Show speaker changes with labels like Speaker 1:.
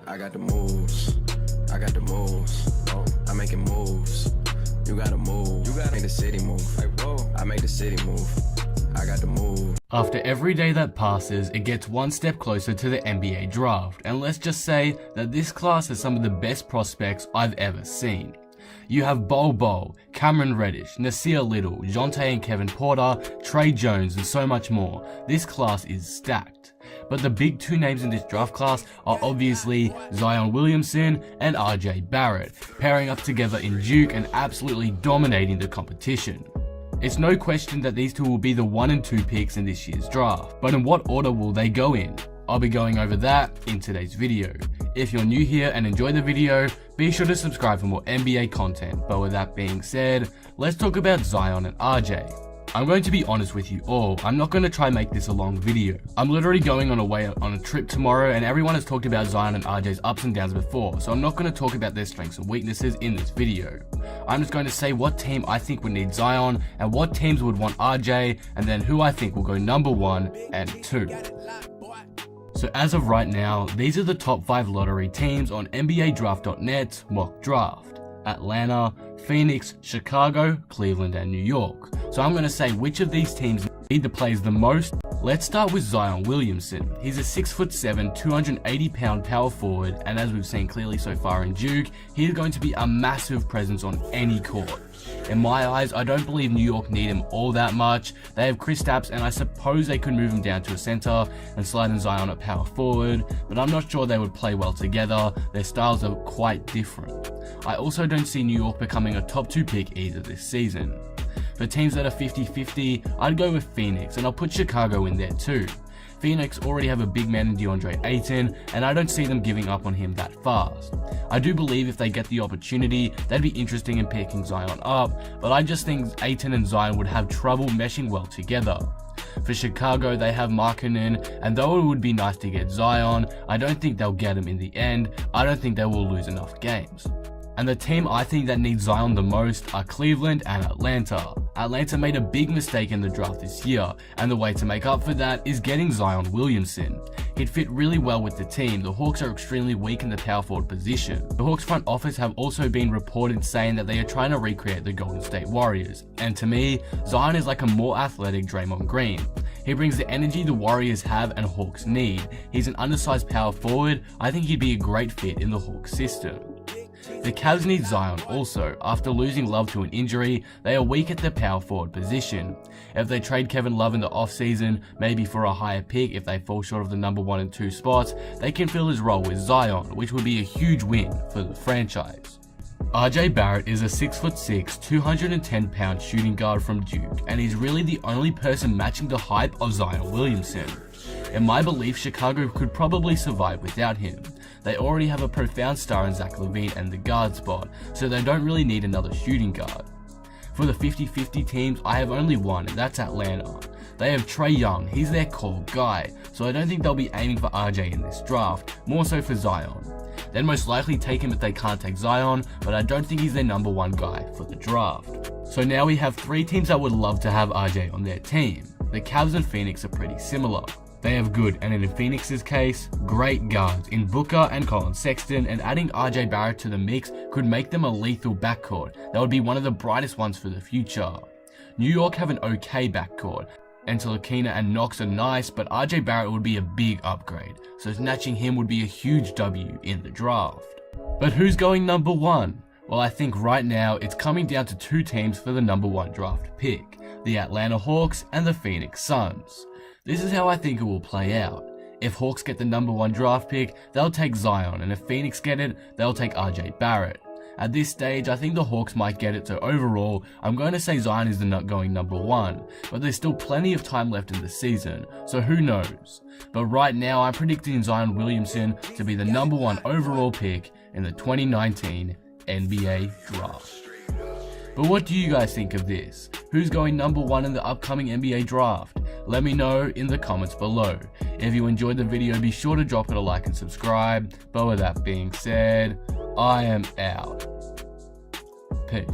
Speaker 1: I got the moves. I got the moves. Oh, I'm making moves. You gotta move. You gotta make the city move. Like, whoa. I make the city move. I got the move.
Speaker 2: After every day that passes, it gets one step closer to the NBA draft, and let's just say that this class has some of the best prospects I've ever seen. You have Bol Bol, Cameron Reddish, Nasir Little, Jonte and Kevin Porter, Trey Jones, and so much more. This class is stacked. But the big two names in this draft class are obviously Zion Williamson and RJ Barrett, pairing up together in Duke and absolutely dominating the competition. It's no question that these two will be the 1 and 2 picks in this year's draft, but in what order will they go in? I'll be going over that in today's video. If you're new here and enjoy the video, be sure to subscribe for more NBA content. But with that being said, let's talk about Zion and RJ. I'm going to be honest with you all, I'm not going to try and make this a long video. I'm literally going on a trip tomorrow, and everyone has talked about Zion and RJ's ups and downs before, so I'm not going to talk about their strengths and weaknesses in this video. I'm just going to say what team I think would need Zion, and what teams would want RJ, and then who I think will go number 1 and 2. So as of right now, these are the top 5 lottery teams on NBADraft.net's mock draft: Atlanta, Phoenix, Chicago, Cleveland, and New York. So I'm going to say which of these teams need the plays the most. Let's start with Zion Williamson. He's a 6'7", 280-pound power forward, and as we've seen clearly so far in Duke, he's going to be a massive presence on any court. In my eyes, I don't believe New York need him all that much. They have Kristaps, and I suppose they could move him down to a center and slide in Zion at power forward, but I'm not sure they would play well together. Their styles are quite different. I also don't see New York becoming a top 2 pick either this season. For teams that are 50-50, I'd go with Phoenix, and I'll put Chicago in there too. Phoenix already have a big man in DeAndre Ayton, and I don't see them giving up on him that fast. I do believe if they get the opportunity, they'd be interested in picking Zion up, but I just think Ayton and Zion would have trouble meshing well together. For Chicago, they have Markkanen, and though it would be nice to get Zion, I don't think they'll get him in the end. I don't think they will lose enough games. And the team I think that needs Zion the most are Cleveland and Atlanta. Atlanta made a big mistake in the draft this year, and the way to make up for that is getting Zion Williamson. He'd fit really well with the team. The Hawks are extremely weak in the power forward position. The Hawks front office have also been reported saying that they are trying to recreate the Golden State Warriors, and to me, Zion is like a more athletic Draymond Green. He brings the energy the Warriors have and Hawks need. He's an undersized power forward. I think he'd be a great fit in the Hawks system. The Cavs need Zion also. After losing Love to an injury, they are weak at the power forward position. If they trade Kevin Love in the offseason, maybe for a higher pick if they fall short of the number 1 and 2 spots, they can fill his role with Zion, which would be a huge win for the franchise. RJ Barrett is a 6'6", 210-pound shooting guard from Duke, and he's really the only person matching the hype of Zion Williamson. In my belief, Chicago could probably survive without him. They already have a profound star in Zach LaVine and the guard spot, so they don't really need another shooting guard. For the 50-50 teams, I have only one, and that's Atlanta. They have Trey Young, he's their core guy, so I don't think they'll be aiming for RJ in this draft, more so for Zion. They'd most likely take him if they can't take Zion, but I don't think he's their number 1 guy for the draft. So now we have 3 teams that would love to have RJ on their team. The Cavs and Phoenix are pretty similar. They have good, and in Phoenix's case, great guards in Booker and Colin Sexton, and adding RJ Barrett to the mix could make them a lethal backcourt. That would be one of the brightest ones for the future. New York have an okay backcourt, and Ntilikina and Knox are nice, but RJ Barrett would be a big upgrade, so snatching him would be a huge W in the draft. But who's going number 1? Well, I think right now it's coming down to 2 teams for the number 1 draft pick, the Atlanta Hawks and the Phoenix Suns. This is how I think it will play out. If Hawks get the number 1 draft pick, they'll take Zion, and if Phoenix get it, they'll take RJ Barrett. At this stage, I think the Hawks might get it, so overall, I'm going to say Zion is the going number 1, but there's still plenty of time left in the season, so who knows. But right now, I'm predicting Zion Williamson to be the number 1 overall pick in the 2019 NBA Draft. But what do you guys think of this? Who's going number 1 in the upcoming NBA Draft? Let me know in the comments below. If you enjoyed the video, be sure to drop it a like and subscribe. But with that being said, I am out. Peace.